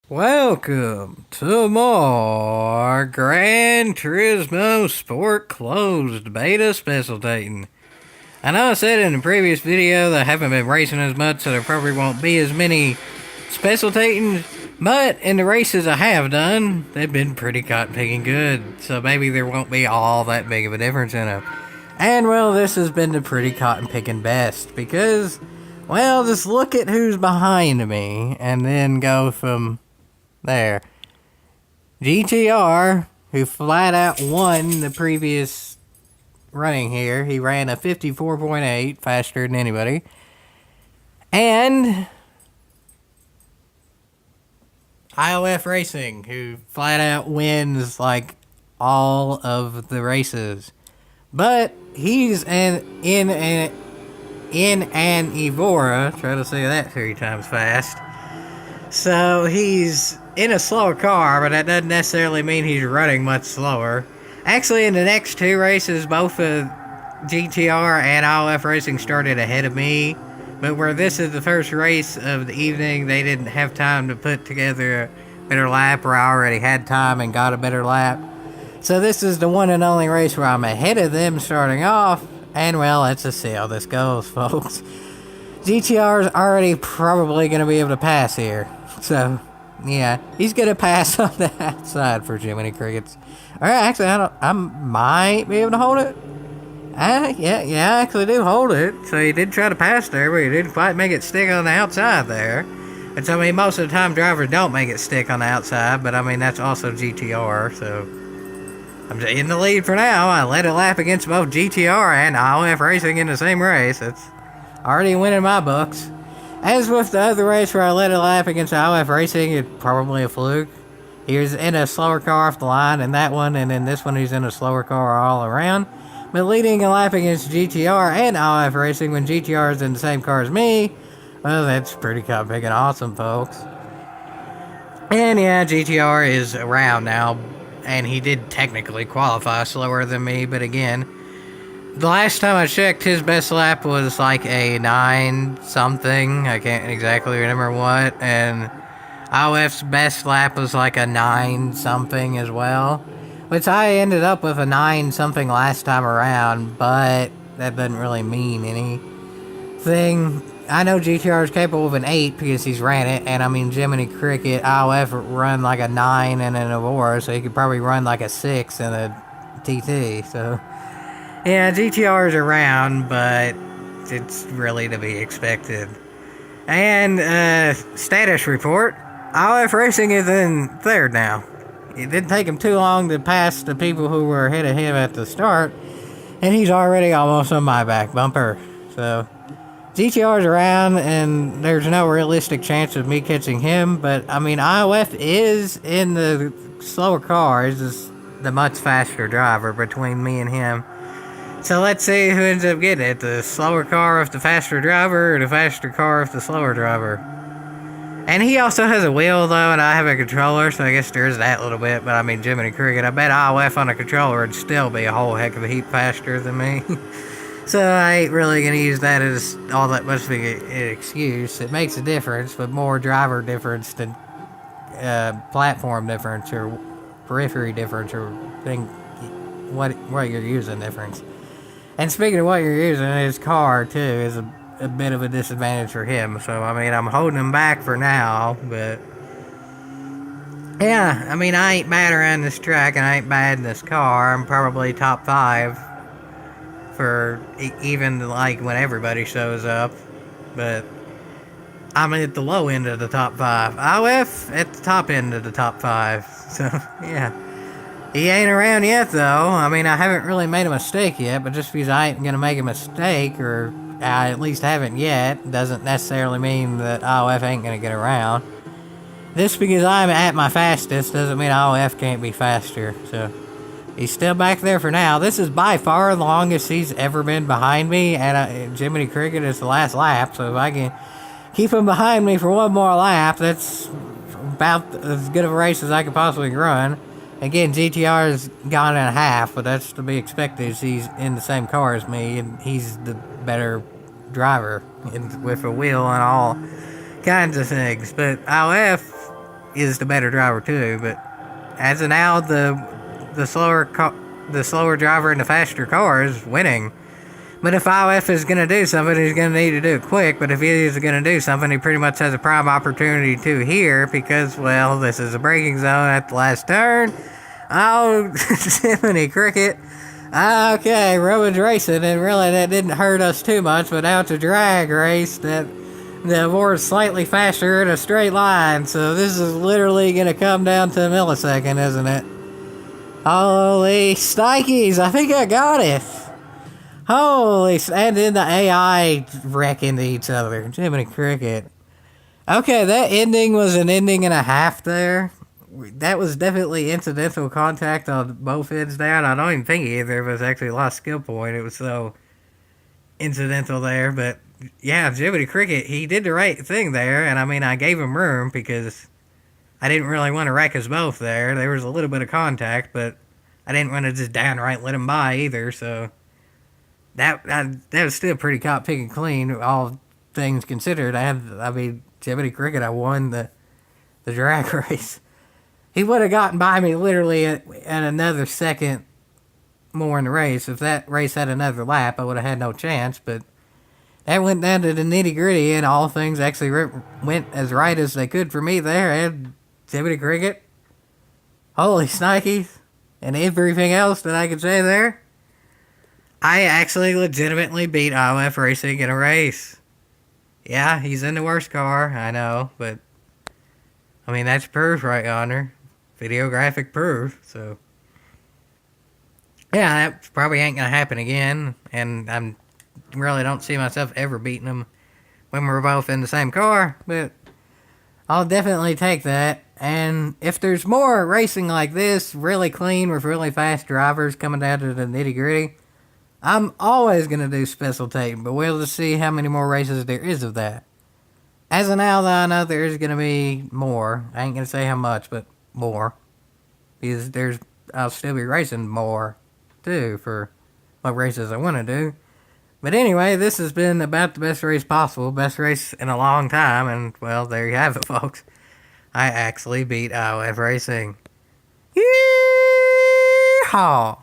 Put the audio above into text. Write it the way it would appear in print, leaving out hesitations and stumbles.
Welcome to more Gran Turismo Sport Closed Beta Specialtatin. I know I said in the previous video that I haven't been racing as much, so there probably won't be as many Specialtatins, but in the races I have done, they've been pretty cotton picking good, so maybe there won't be all that big of a difference in them. And well, this has been the pretty cotton picking best, because, well, just look at who's behind me, and then go from there. GTR, who flat out won the previous running here. He ran a 54.8, faster than anybody. And IOF Racing, who flat out wins like all of the races. But he's in an Evora, try to say that 3 times fast. So he's in a slower car, but that doesn't necessarily mean he's running much slower. Actually, in the next 2 races, both GTR and IOF Racing started ahead of me. But where this is the first race of the evening, they didn't have time to put together a better lap, or I already had time and got a better lap. So this is the one and only race where I'm ahead of them starting off. And well, let's just see how this goes, folks. GTR's already probably going to be able to pass here. So, yeah, he's going to pass on the outside for Jiminy Crickets. Alright, actually, I might be able to hold it. Yeah, I actually do hold it. So he did try to pass there, but he didn't quite make it stick on the outside there. And so, I mean, most of the time drivers don't make it stick on the outside, but I mean, that's also GTR, so I'm in the lead for now. I led a lap against both GTR and IOF Racing in the same race. It's already winning my books. As with the other race where I led a lap against IOF Racing, it's probably a fluke. He was in a slower car off the line in that one, and in this one he's in a slower car all around. But leading a lap against GTR and IOF Racing when GTR is in the same car as me, well, that's pretty big and awesome, folks. And yeah, GTR is around now, and he did technically qualify slower than me, but again, the last time I checked, his best lap was like a 9-something. I can't exactly remember what. And IOF's best lap was like a 9-something as well. Which I ended up with a 9-something last time around, but that doesn't really mean anything. I know GTR is capable of an 8 because he's ran it. And I mean, Jiminy Cricket, IOF run like a 9 in an Evora, so he could probably run like a 6 in a TT. So yeah, GTR's around, but it's really to be expected. And, status report. IOF Racing is in 3rd now. It didn't take him too long to pass the people who were ahead of him at the start, and he's already almost on my back bumper. So, GTR's around, and there's no realistic chance of me catching him, but, I mean, IOF is in the slower car. He's just the much faster driver between me and him. So let's see who ends up getting it. The slower car of the faster driver, or the faster car of the slower driver. And he also has a wheel, though, and I have a controller, so I guess there is that little bit. But I mean, Jiminy Cricket, I bet IOF on a controller would still be a whole heck of a heap faster than me. So I ain't really going to use that as all that much of an excuse. It makes a difference, but more driver difference than platform difference, or periphery difference, or what you're using difference. And speaking of what you're using, his car, too, is a bit of a disadvantage for him. So, I mean, I'm holding him back for now, but yeah, I mean, I ain't bad around this track, and I ain't bad in this car. I'm probably top 5 for even, like, when everybody shows up. But I'm at the low end of the top 5. IOF at the top end of the top 5. So, yeah. He ain't around yet, though. I mean, I haven't really made a mistake yet, but just because I ain't going to make a mistake, or I at least haven't yet, doesn't necessarily mean that IOF ain't going to get around. Just because I'm at my fastest doesn't mean IOF can't be faster. So, he's still back there for now. This is by far the longest he's ever been behind me, and Jiminy Cricket is the last lap, so if I can keep him behind me for one more lap, that's about as good of a race as I could possibly run. Again, GTR's gone in half, but that's to be expected. He's in the same car as me, and he's the better driver with a wheel and all kinds of things. But IOF, is the better driver too. But as of now, the slower driver in the faster car is winning. But if IOF is going to do something, he's going to need to do it quick. But if he is going to do something, he pretty much has a prime opportunity to here because, well, this is a braking zone at the last turn. Oh, Jiminy Cricket. Okay, Roman's racing, and really that didn't hurt us too much, but now it's a drag race that the board's slightly faster in a straight line, so this is literally going to come down to a millisecond, isn't it? Holy stikes, I think I got it. Holy, and then the AI wreck into each other. Jiminy Cricket. Okay, that ending was an ending and a half there. That was definitely incidental contact on both ends down. I don't even think either of us actually lost skill point. It was so incidental there. But yeah, Jiminy Cricket, he did the right thing there. And I mean, I gave him room because I didn't really want to wreck us both there. There was a little bit of contact, but I didn't want to just downright let him by either. So that was still pretty caught picking clean, all things considered. Jiminy Cricket, I won the drag race. He would have gotten by me literally at another second more in the race. If that race had another lap, I would have had no chance. But that went down to the nitty gritty, and all things actually went as right as they could for me there. And Jiminy Cricket, holy snikes, and everything else that I could say there. I actually legitimately beat IOF Racing in a race. Yeah, he's in the worst car, I know, but I mean, that's proof right yonder. Videographic proof, so yeah, that probably ain't gonna happen again, and I really don't see myself ever beating him when we're both in the same car, but I'll definitely take that. And if there's more racing like this, really clean with really fast drivers coming down to the nitty gritty, I'm always gonna do Specialtatin, but we'll just see how many more races there is of that. As of now, though, I know there's gonna be more. I ain't gonna say how much, but more, because I'll still be racing more too for what races I want to do. But anyway, this has been about the best race possible, best race in a long time, and well, there you have it, folks. I actually beat IOF Racing. Yeehaw!